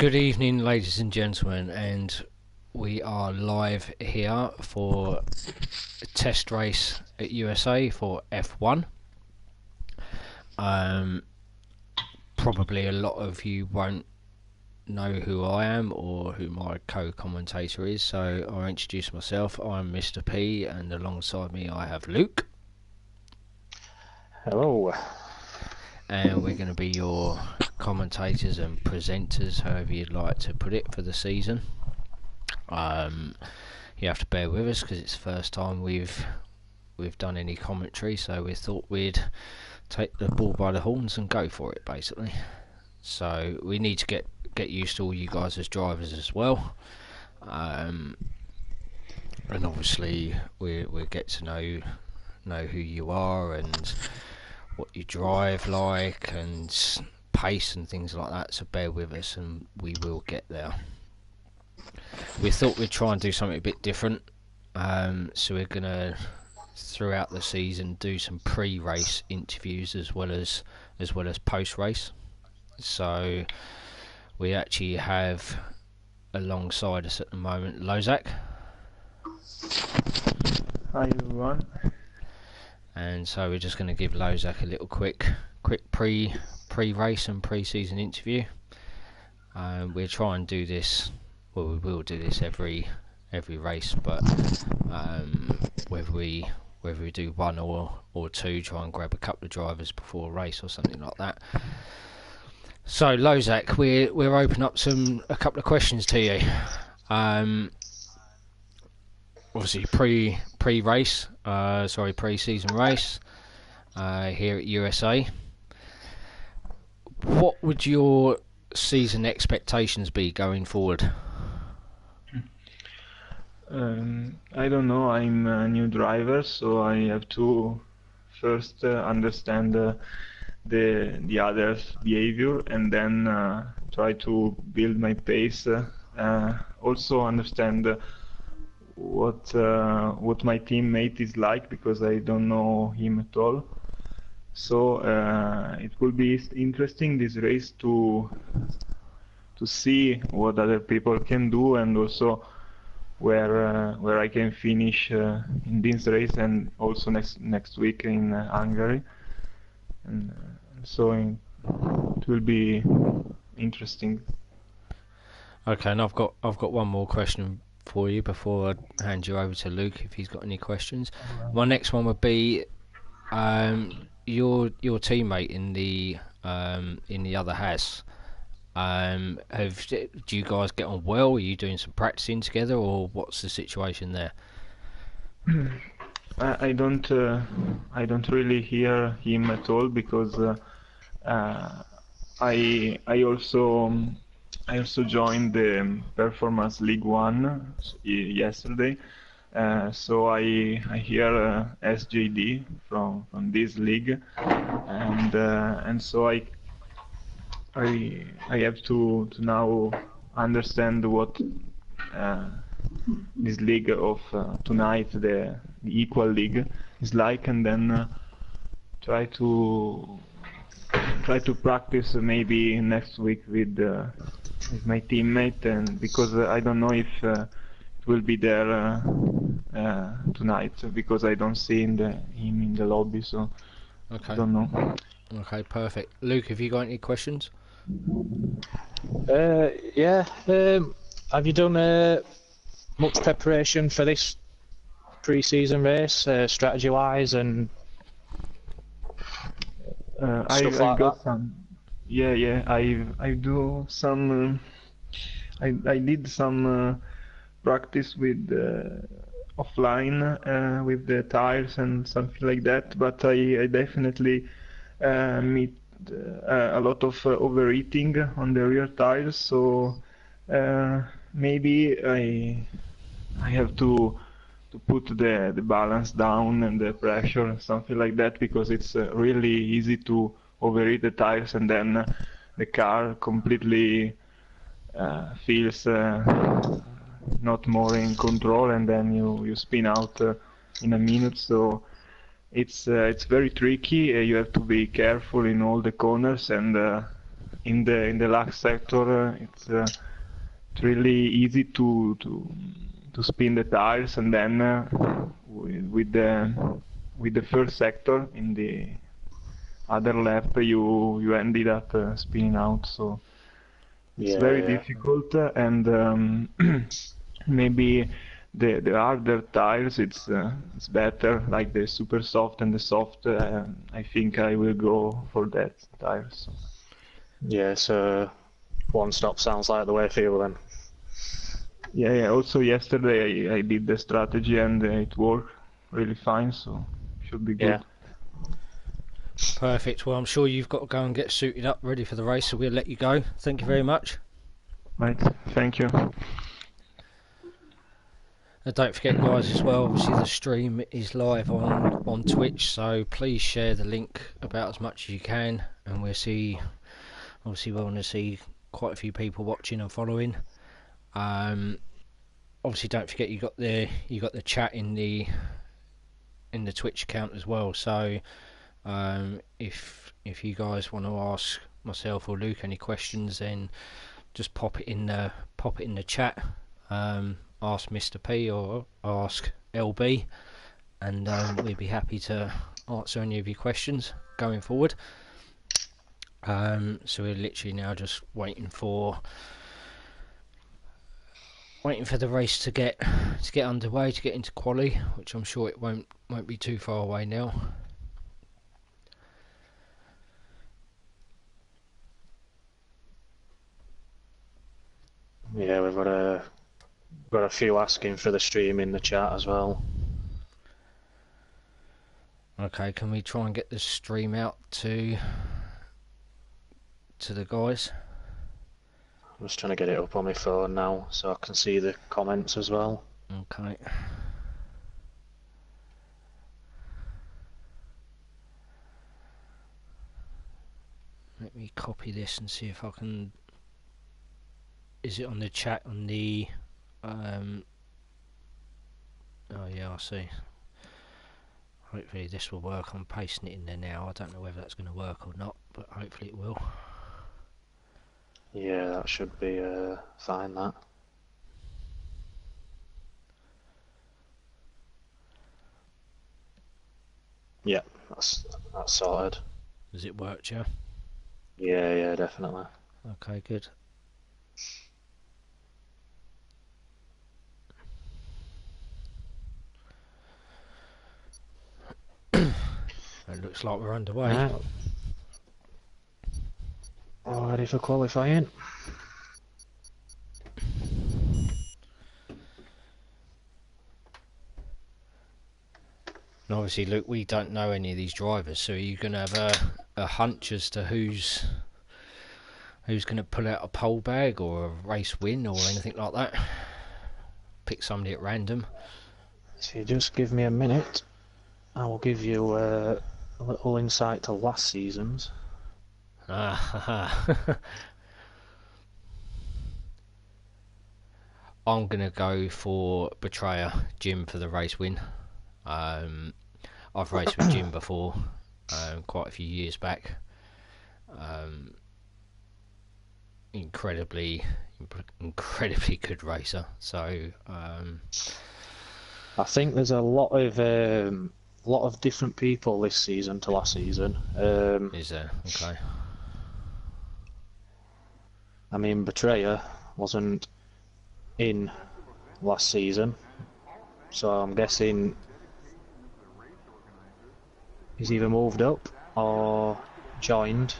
Good evening, ladies and gentlemen, and we are live here for a test race at USA for F1. Probably a lot of you won't know who I am or who my co-commentator is, so I'll introduce myself. I'm Mr. P, and alongside me I have Luke. Hello. And we're going to be your commentators and presenters, however you'd like to put it, for the season. You have to bear with us because it's the first time we've done any commentary, so we thought we'd take the bull by the horns and go for it, basically. So we need to get used to all you guys as drivers as well, and obviously we get to know who you are and what you drive like and pace and things like that, so bear with us and we will get there. We thought we'd try and do something a bit different, so we're gonna throughout the season do some pre-race interviews as well as post-race. So we actually have alongside us at the moment Lozak. Hi everyone. And so we're just going to give Lozak a little quick pre-race and pre-season interview. We'll try and do this. Well, we will do this every race, but whether we do one or two, try and grab a couple of drivers before a race or something like that. So Lozak, we're open up a couple of questions to you. Obviously pre-race, pre-season race here at USA. What would your season expectations be going forward? I don't know. I'm a new driver, so I have to first understand the others' behavior and then try to build my pace. Also understand what my teammate is like, because I don't know him at all. So it will be interesting this race to see what other people can do, and also where I can finish in this race and also next week in Hungary. And so it will be interesting. Okay, and I've got one more question for you before I hand you over to Luke if he's got any questions. My next one would be your teammate in the other Haas. Do you guys get on well? Are you doing some practicing together, or what's the situation there? I don't really hear him at all, because I also joined the Performance League 1 yesterday, so I hear SJD from this league, and so I have to now understand what this league of tonight, the equal league, is like, and then try to practice maybe next week with my teammate, and because I don't know if it will be there tonight, because I don't see him in the lobby, so okay. I don't know. Okay, perfect. Luke, have you got any questions? Yeah. Have you done much preparation for this pre-season race, strategy-wise and stuff like that? Some. Yeah. I do some. I did some practice with offline with the tires and something like that. But I definitely meet a lot of overheating on the rear tires. So maybe I have to put the balance down and the pressure and something like that, because it's really easy to overheat the tires, and then the car completely feels not more in control, and then you spin out in a minute. So it's very tricky. You have to be careful in all the corners, and in the last sector, it's really easy to spin the tires, and then with the first sector in the other lap, you ended up spinning out. So it's very difficult, and maybe the harder tires, it's better, like the super soft and the soft. I think I will go for that tires. Yeah, so one stop sounds like the way for you then. Yeah. Also yesterday I did the strategy and it worked really fine, so should be good. Yeah. Perfect. Well, I'm sure you've got to go and get suited up, ready for the race, so we'll let you go. Thank you very much. Right. Thank you. And don't forget, guys, as well, obviously the stream is live on Twitch, so please share the link about as much as you can, and we'll see. Obviously, we want to see quite a few people watching and following. Obviously, don't forget you got the chat in the Twitch account as well. So if you guys want to ask myself or Luke any questions, then just pop it in the chat. Ask Mr. P or ask LB, and we'd be happy to answer any of your questions going forward. So we're literally now just waiting for the race to get underway, to get into quali, which I'm sure it won't be too far away now. Yeah, we've got a few asking for the stream in the chat as well. Okay, can we try and get the stream out to the guys? I'm just trying to get it up on my phone now so I can see the comments as well. Okay. Let me copy this and see if I can. Is it on the chat on the? Oh yeah, I see. Hopefully this will work. I'm pasting it in there now. I don't know whether that's going to work or not, but hopefully it will. Yeah, that should be fine, that. Yeah, that's sorted. Does it work, yeah? Yeah, definitely. Okay, good. It looks like we're underway. Right. All ready for qualifying? And obviously, Luke, we don't know any of these drivers, so you're going to have a hunch as to who's going to pull out a pole bag or a race win or anything like that. Pick somebody at random. If you just give me a minute, I will give you a little insight to last season's. I'm going to go for Betrayer, Jim, for the race win. I've raced with Jim before, quite a few years back. Incredibly good racer. So I think there's a lot of different people this season to last season. Is there? Okay. I mean, Betrayer wasn't in last season, so I'm guessing he's either moved up or joined.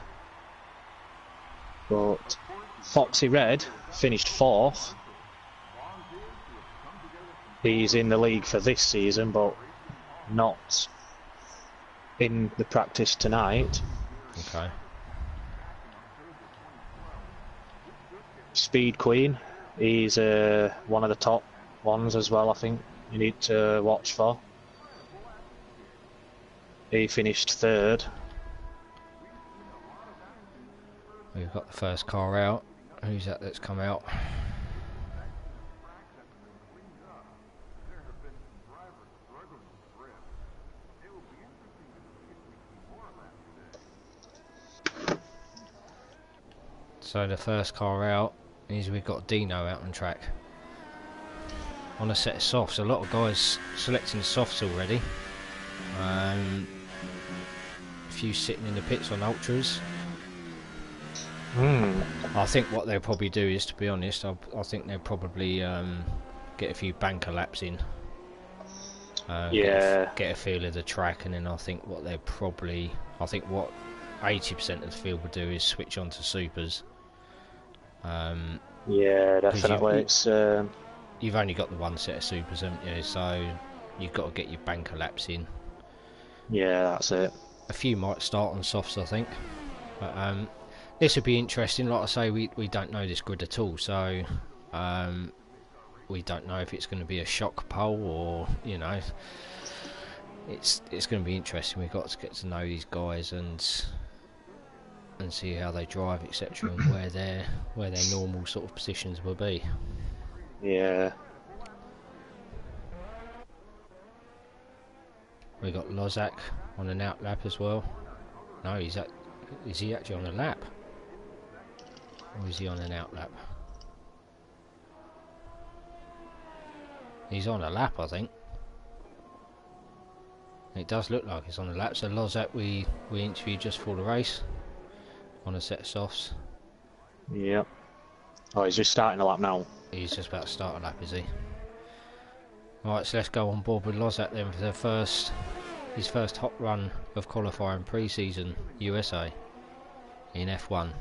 But Foxy Red finished 4th. He's in the league for this season, but not in the practice tonight. Okay. Speed Queen, he's one of the top ones as well, I think you need to watch for. He finished 3rd. We've got the first car out. Who's that that's come out? So the first car out is we've got Dino out on track. On a set of softs. A lot of guys selecting softs already. A few sitting in the pits on ultras. I think what they'll probably do is, to be honest, I think they'll probably get a few banker laps in. Yeah. Get a feel of the track, and then I think what 80% of the field will do is switch on to supers. Yeah, definitely. You've only got the one set of supers, haven't you? So you've got to get your banker laps in. Yeah, that's it. A few might start on softs, I think. But this would be interesting. Like I say, we don't know this grid at all, so we don't know if it's going to be a shock pole or, you know, it's going to be interesting. We've got to get to know these guys and see how they drive, etc., and where their normal sort of positions will be. Yeah. We got Lozak on an out lap as well. No, is he actually on a lap? Or is he on an out lap? He's on a lap, I think. It does look like he's on a lap. So Lozak we interviewed just for the race on a set of softs. Yep. Oh, he's just starting a lap now. He's just about to start a lap, is he? Right, so let's go on board with Lozak then for his first hot run of qualifying pre-season USA in F1.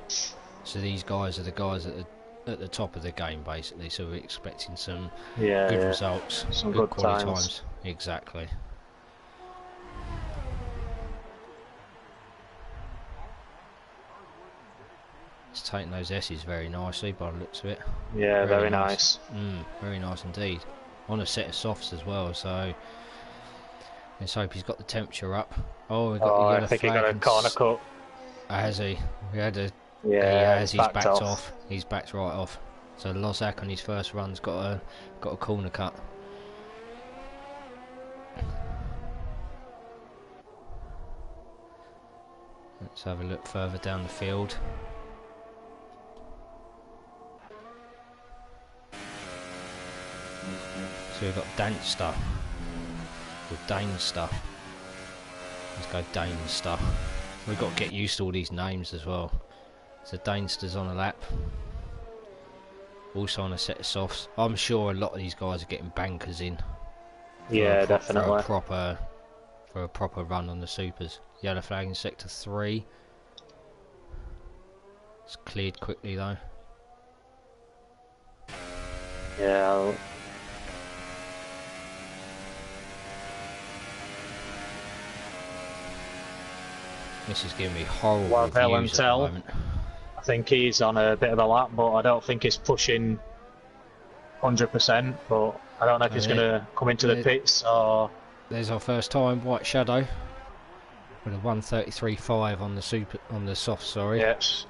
So these guys are the guys at the top of the game, basically. So we're expecting some good results, some good quality times. times. Exactly. It's taking those S's very nicely by the looks of it. Yeah, very nice. Very nice indeed. On a set of softs as well, so let's hope he's got the temperature up. Oh, we've got the yellow I think he flag got a corner cut. Has he? We had a... Yeah, he's backed off. He's backed right off. So Lozak on his first run's got a corner cut. Let's have a look further down the field. So we've got Danster. Or Danester. Let's go Danester. We've got to get used to all these names as well. So Danster's on a lap. Also on a set of softs. I'm sure a lot of these guys are getting bankers in. Yeah, definitely. For a proper run on the supers. Yellow flag in sector 3. It's cleared quickly though. Yeah. This is giving me horrible reviews at the moment. I think he's on a bit of a lap, but I don't think he's pushing 100%. But I don't know if he's going to come into the pits or. There's our first time, White Shadow, with a 1:33.5 on the soft. Sorry. Yes.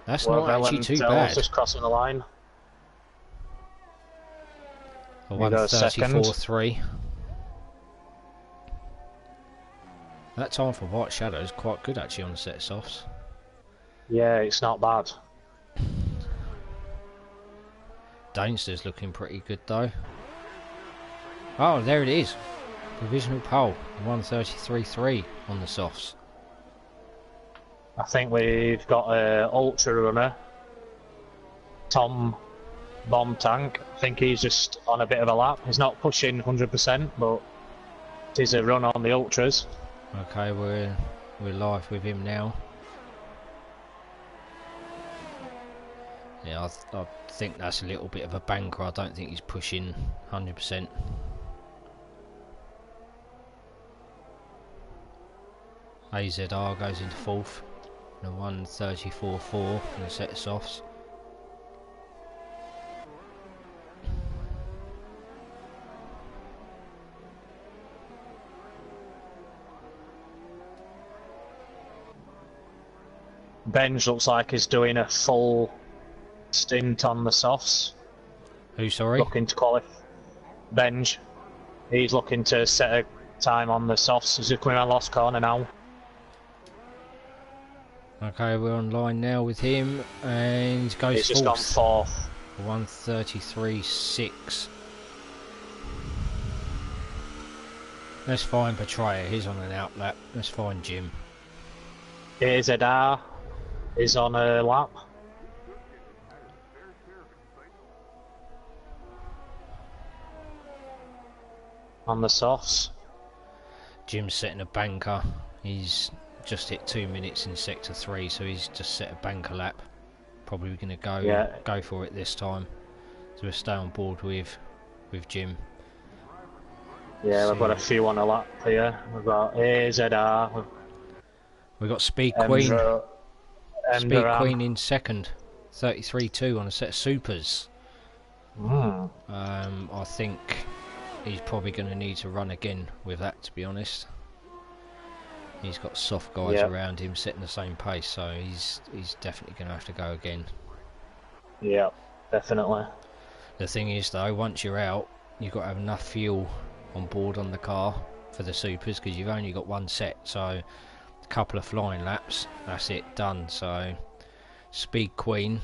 That's not actually too bad. Just crossing the line. A 1:34.3. That time for White Shadow is quite good actually on the set of softs. Yeah, it's not bad. Danester's looking pretty good though. Oh, there it is. Provisional pole, 1:33.3 on the softs. I think we've got an ultra runner, Tom Bomb Tank. I think he's just on a bit of a lap. He's not pushing 100%, but it is a run on the ultras. Okay, we're live with him now. Yeah, I think that's a little bit of a banker. I don't think he's pushing 100%. AZR goes into fourth. And a 1:34.4 in a set of softs. Benj looks like he's doing a full stint on the softs. Who, sorry? Looking to qualify. Benj. He's looking to set a time on the softs as he's coming on lost corner now. Okay, we're online now with him, and goes He's just gone fourth. fourth. 1:33.6. Let's find Betrayer. He's on an outlap. Let's find Jim. Here's Adar. He's on a lap. On the softs. Jim's setting a banker. He's just hit 2 minutes in sector 3, so he's just set a banker lap. Probably going to go for it this time. So we'll stay on board with Jim. Yeah, we've got a few on a lap here. We've got AZR. We've got Speed Queen. Speed Queen Queen in second. 33.2 on a set of supers. I think he's probably going to need to run again with that, to be honest. He's got soft guys around him setting the same pace, so he's definitely going to have to go again. Yeah, definitely. The thing is, though, once you're out, you've got to have enough fuel on board on the car for the supers, because you've only got one set, so a couple of flying laps, that's it, done. So Speed Queen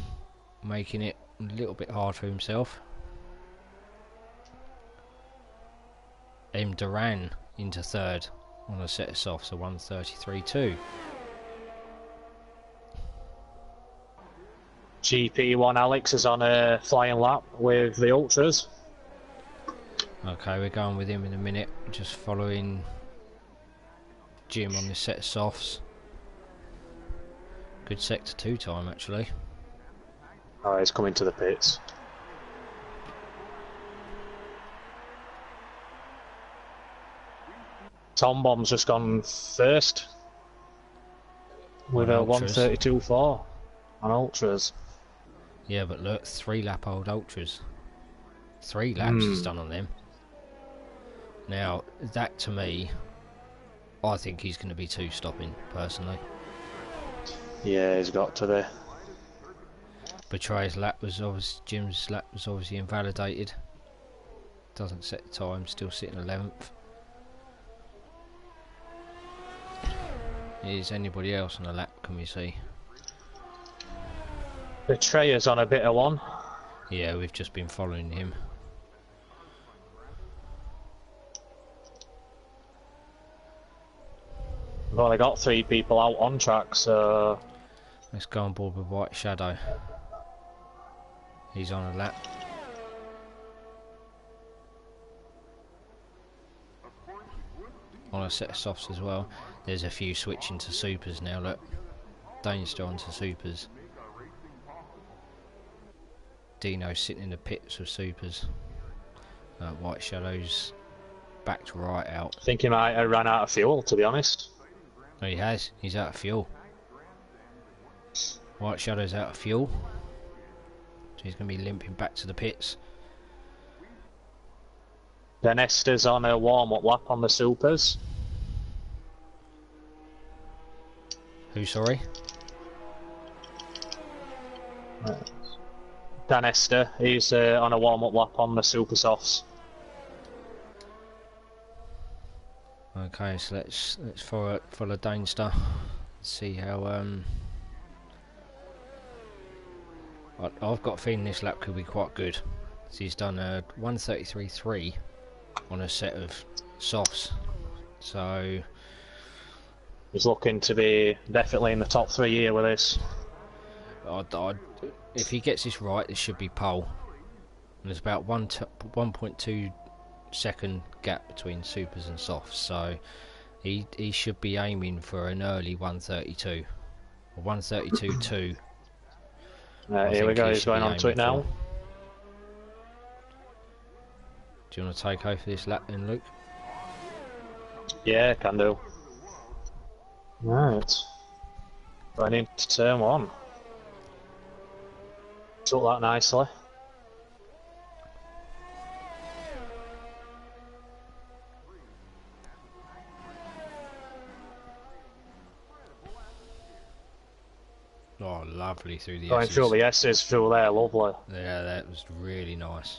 making it a little bit hard for himself. Duran into third on a set of softs, so 1:33.2. GP1 Alex is on a flying lap with the Ultras. Okay, we're going with him in a minute, just following Jim on this set of softs. Good sector 2 time, actually. Oh, he's coming to the pits. Tom Bomb's just gone first with a 1:32.4 on Ultras. Yeah, but look, 3 lap old Ultras. 3 laps he's done on them. Now, that to me, I think he's going to be 2 stopping, personally. Yeah, he's got to be. Betrayer's lap was obviously, Jim's lap was obviously invalidated. Doesn't set the time, still sitting 11th. Is anybody else on a lap, can we see? Betrayer's on a bit of one. Yeah, we've just been following him. We've only got 3 people out on track, so... Let's go on board with White Shadow. He's on a lap. On a set of softs as well. There's a few switching to supers now, look. Dane's on to supers. Dino's sitting in the pits with supers. White Shadow's backed right out. I think he might have run out of fuel, to be honest. No, he has. He's out of fuel. White Shadow's out of fuel. So he's going to be limping back to the pits. Then Esther's on a warm-up lap on the supers. Who, sorry? Dan Esther, he's on a warm-up lap on the super softs. Okay, so let's follow Danester. See how I've got a feeling this lap could be quite good. So he's done a 1:33.3 on a set of softs. So he's looking to be definitely in the top 3 here with this. If he gets this right, this should be pole. And there's about 1.2 second gap between supers and softs, so he should be aiming for an early 1:32 or 1:32.2. Here we go, he's going on to it now. Do you want to take over this lap then, Luke? Yeah, can do. Right. Going into turn 1. Took that nicely. Oh, lovely through the Going S's. through the S's through there, lovely. Yeah, that was really nice.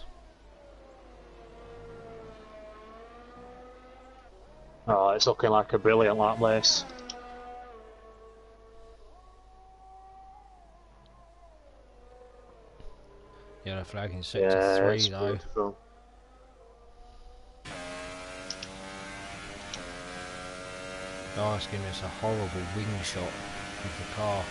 Oh, it's looking like a brilliant lap race. Yellow flag in sector 3 though. Beautiful. Oh, it's giving us a horrible wing shot of the car.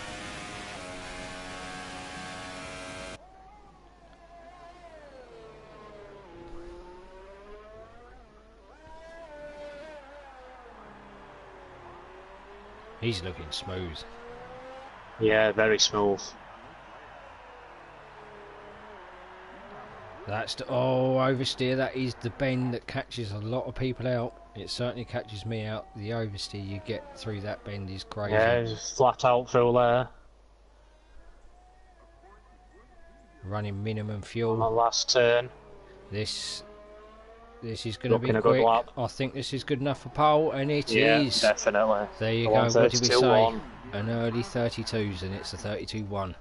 He's looking smooth. Yeah, very smooth. That's the, oh, oversteer, that is the bend that catches a lot of people out. It certainly catches me out. The oversteer you get through that bend is crazy. Yeah, just flat out through there. Running minimum On the fuel. last turn. This is going to be Looking a quick. good lap. I think this is good enough for pole, and it Yeah, is. definitely. There you The go. What did we 132 say? one. An early 32s, and it's a 32-1.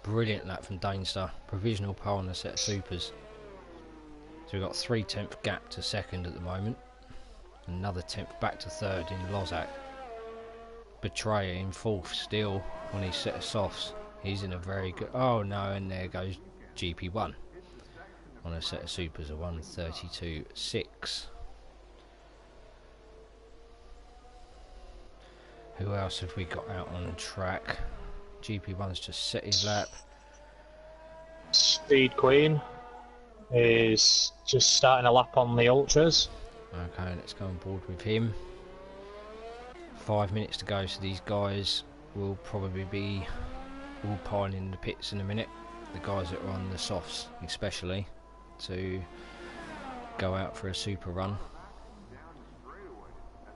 Brilliant lap from Danester. Provisional pole on a set of supers. So we've got 3/10 gap to second at the moment. Another 10th back to third in Lozak. Betrayer in fourth still on his set of softs. He's in a very good... Oh no, and there goes GP1 on a set of supers, a 1:32.6. Who else have we got out on track? GP1's just set his lap. Speed Queen is just starting a lap on the ultras. Okay, let's go on board with him. 5 minutes to go, so these guys will probably be all piling in the pits in a minute. The guys that are on the softs especially, to go out for a super run.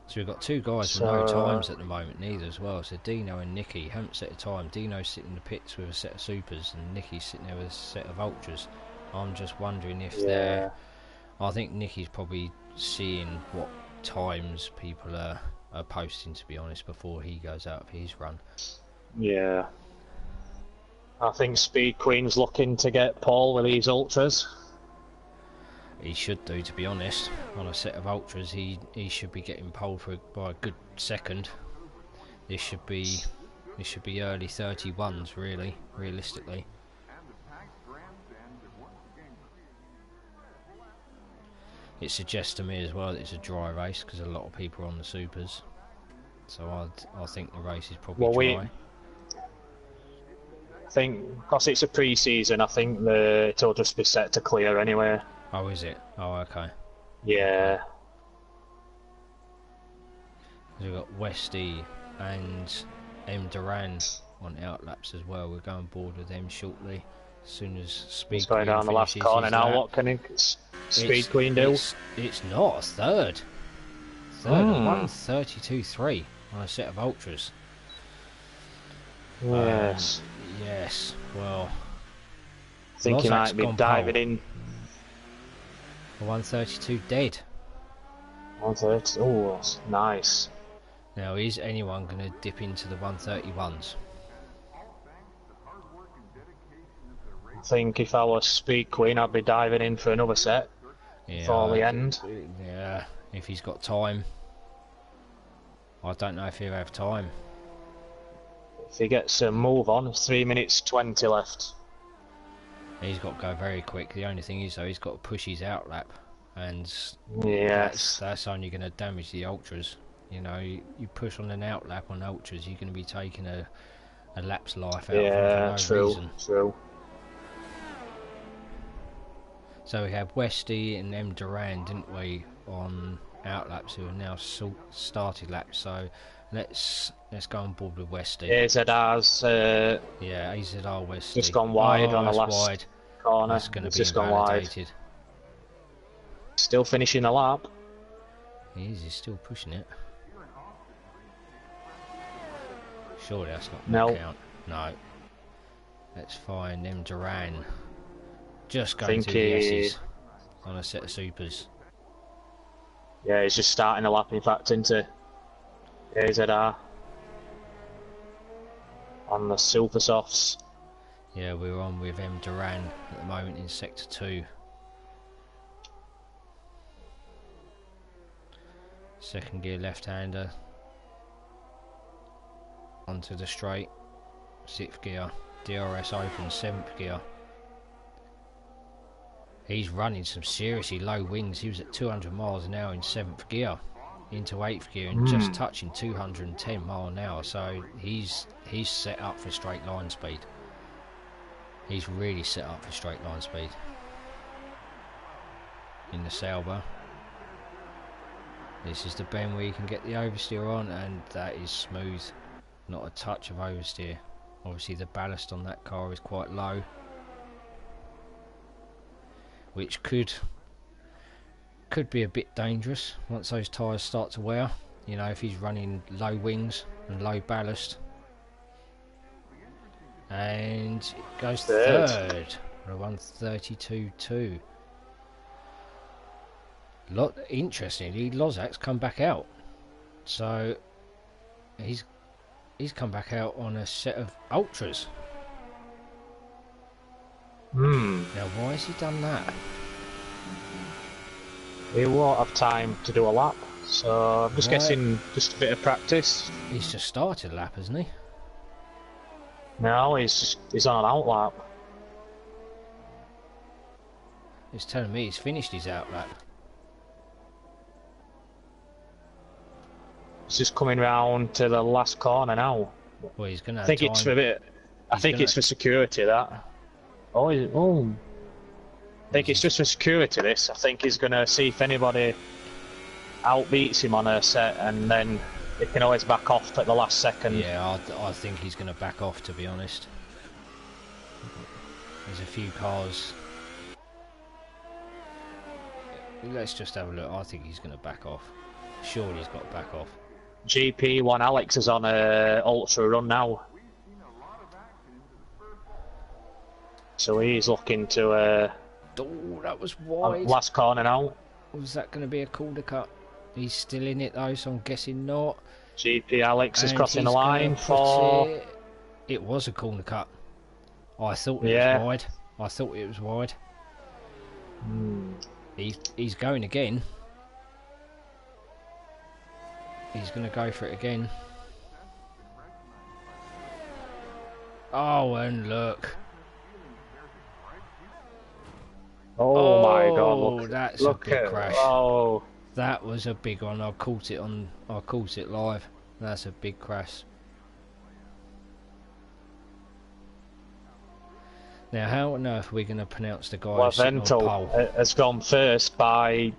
So we've got two guys with no times at the moment neither as well. So Dino and Nicky haven't set a time. Dino's sitting in the pits with a set of supers and Nicky's sitting there with a set of ultras. I'm just wondering if they're... I think Nicky's probably seeing what times people are posting, to be honest, before he goes out for his run. Yeah. I think Speed Queen's looking to get Paul with these ultras. He should do, to be honest. On a set of ultras, he should be getting pole by a good second. This should be early 31s, really, realistically. It suggests to me as well that it's a dry race because a lot of people are on the supers. So I think the race is probably dry. I think because it's a pre-season, I think it'll just be set to clear anyway. Oh, is it? Oh, okay. Yeah. We've got Westy and M. Duran on outlaps as well. We're going board with them shortly. As soon as Speed He's going Queen down the last finishes corner his now. lap. What can Speed Queen do? It's not a third. Third, 1:32.3 on a set of ultras. Yes. Yes. Well, I think he Lozak's might be gone diving pole. in. 1:32 dead. 130. Oh, nice. Now, is anyone going to dip into the 1:31s? I think if I was Speed Queen, I'd be diving in for another set before the end. Yeah, if he's got time. I don't know if he'll have time. If he gets a move on, it's 3 minutes 20 left. He's got to go very quick. The only thing is, though, he's got to push his outlap, and Yes. that's only going to damage the ultras. You know, you push on an outlap on ultras, you're going to be taking a lap's life out of him for no reason. True. So we have Westy and M. Duran, didn't we, on outlaps who are now started laps. So let's go on board with Westy. AZR's Yeah, AZR Westy. just gone wide on the last wide. corner. That's going to It's be just gone wide. invalidated. Still finishing the lap. He's still pushing it. Surely that's not No. going to count. No. Let's find M. Duran. Just going Think to the he- S's on a set of supers. Yeah, he's just starting the lap, in fact, into AZR on the super softs. Yeah, we're on with M. Duran at the moment in sector 2. Second gear left-hander. Onto the straight. 6th gear. DRS open, 7th gear. He's running some seriously low wings. He was at 200 miles an hour in 7th gear into 8th gear and just touching 210 mile an hour. So he's set up for straight line speed. He's really set up for straight line speed. In the Sauber. This is the bend where you can get the oversteer on, and that is smooth. Not a touch of oversteer. Obviously the ballast on that car is quite low, which could be a bit dangerous once those tyres start to wear. You know, if he's running low wings and low ballast. And it goes third. A 132.2. Interestingly, Lozak's come back out. So he's come back out on a set of ultras. Now why has he done that? He won't have time to do a lap, so I'm just guessing just a bit of practice. He's just started a lap, hasn't he? No, he's on an out lap. It's telling me he's finished his out lap. He's just coming round to the last corner now. Well, he's gonna. I think it's for a bit. I think it's for security that. Oh. I think it's just for security. This. I think he's gonna see if anybody outbeats him on a set, and then he can always back off at the last second. Yeah, I think he's gonna back off. To be honest, there's a few cars. Let's just have a look. I think he's gonna back off. Surely he's got to back off. GP1 Alex is on a ultra run now, so he's looking to Oh, that was wide. last corner now. Was that going to be a corner cut? He's still in it though, so I'm guessing not. GP Alex is And crossing the he's line gonna put for. It was a corner cut. I thought it was wide. I thought it was wide. He's going again. He's going to go for it again. Oh, and look. Oh my God! That's look a big at, crash. Oh, That was a big one. I caught it live. That's a big crash. Now, how on earth are we going to pronounce the guy who's sitting on pole? has gone first by.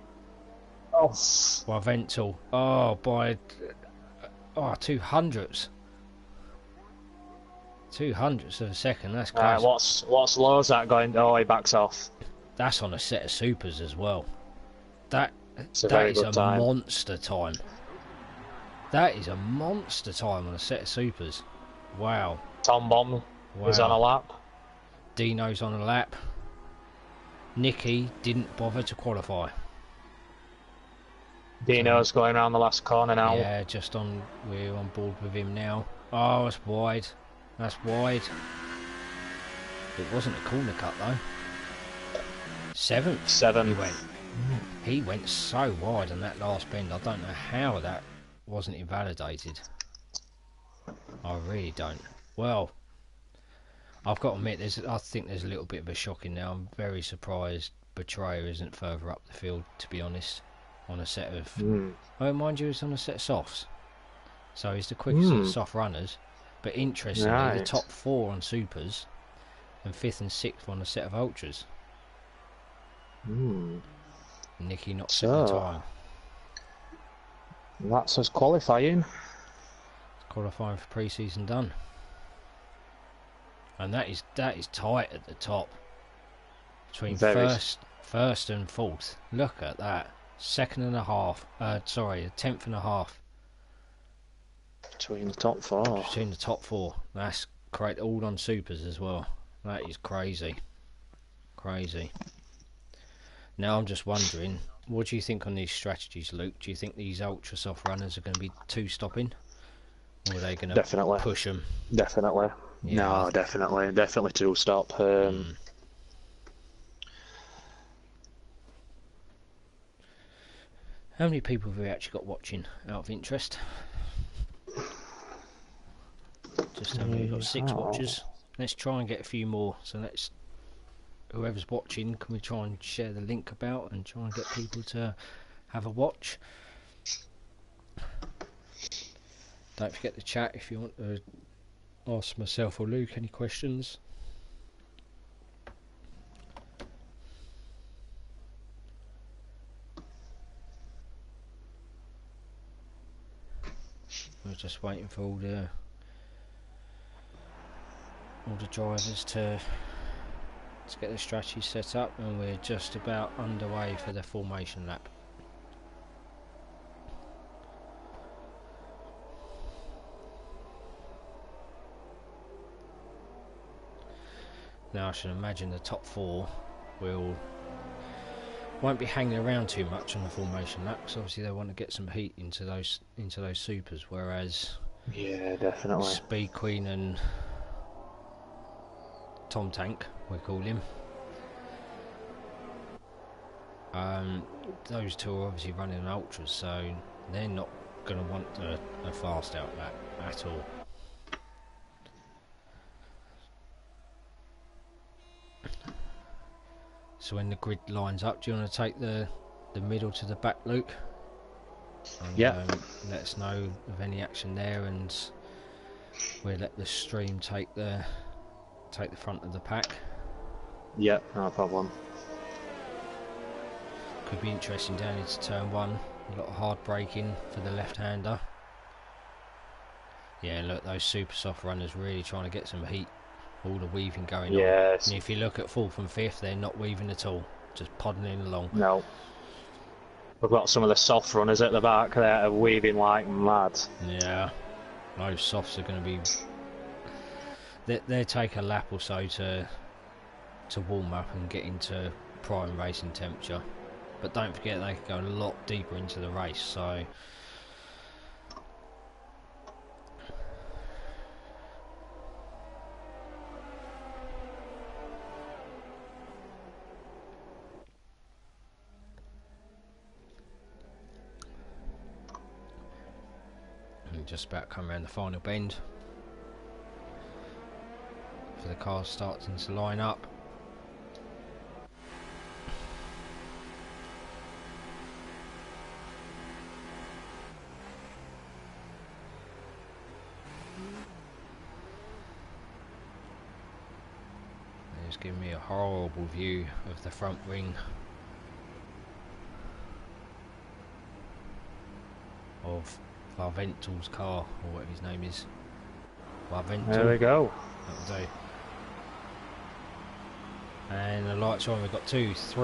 Wavental. Oh, by 200ths. 200ths of a second. That's crazy. What's Lozak going? Oh, he backs off. That's on a set of supers as well. That It's a very is good a time. monster time. That is a monster time on a set of supers. Wow. Tom Bomb is on a lap. Dino's on a lap. Nicky didn't bother to qualify. Dino's going around the last corner now. Yeah, we're on board with him now. Oh, that's wide. That's wide. It wasn't a corner cut though. Seventh. He went so wide on that last bend. I don't know how that wasn't invalidated. I really don't. Well, I've got to admit, I think there's a little bit of a shocking now. I'm very surprised Betrayer isn't further up the field, to be honest. On a set of... Oh, mind you, it's on a set of softs. So he's the quickest of the soft runners. But interestingly, the top 4 on supers and 5th and 6th on a set of ultras. Nicky not second time. That's us qualifying. Qualifying for pre-season done. And that is tight at the top. Between first and fourth. Look at that. Second and a half. Sorry, a tenth and a half. Between the top 4. Between the top 4. That's great. All on supers as well. That is crazy. Crazy. Now I'm just wondering, what do you think on these strategies, Luke? Do you think these ultra soft runners are going to be two-stopping? Or are they going to push them? Definitely. Yeah, no, definitely two-stop. How many people have we actually got watching, out of interest? Just have we got 6 watchers? Let's try and get a few more. So let's whoever's watching, can we try and share the link about and try and get people to have a watch? Don't forget to chat if you want to ask myself or Luke any questions. We're just waiting for all the drivers to get the strategy set up, and we're just about underway for the formation lap. Now I should imagine the top four won't be hanging around too much on the formation lap, because obviously they want to get some heat into those supers, whereas Yeah, definitely. Speed Queen and Tom Tank, we call him, those two are obviously running an ultras, so they're not going to want a fast out lap at all. So when the grid lines up, do you want to take the middle to the back, Luke? And, Yeah. let us know of any action there, and we'll let the stream take the front of the pack. Yeah, no problem. Could be interesting down into turn one. A lot of hard braking for the left-hander. Yeah, look, those super soft runners really trying to get some heat. All the weaving going on. Yes. And if you look at fourth and fifth, they're not weaving at all. Just podding along. No. We've got some of the soft runners at the back there are weaving like mad. Yeah. Those softs are going to be... They take a lap or so to warm up and get into prime racing temperature. But don't forget they can go a lot deeper into the race, so... Just about to come around the final bend for the cars starting to line up. It's giving me a horrible view of the front wing of Varventel's car, or whatever his name is. Varventel. There we go. That'll do. And the lights are on. We've got 2, 3.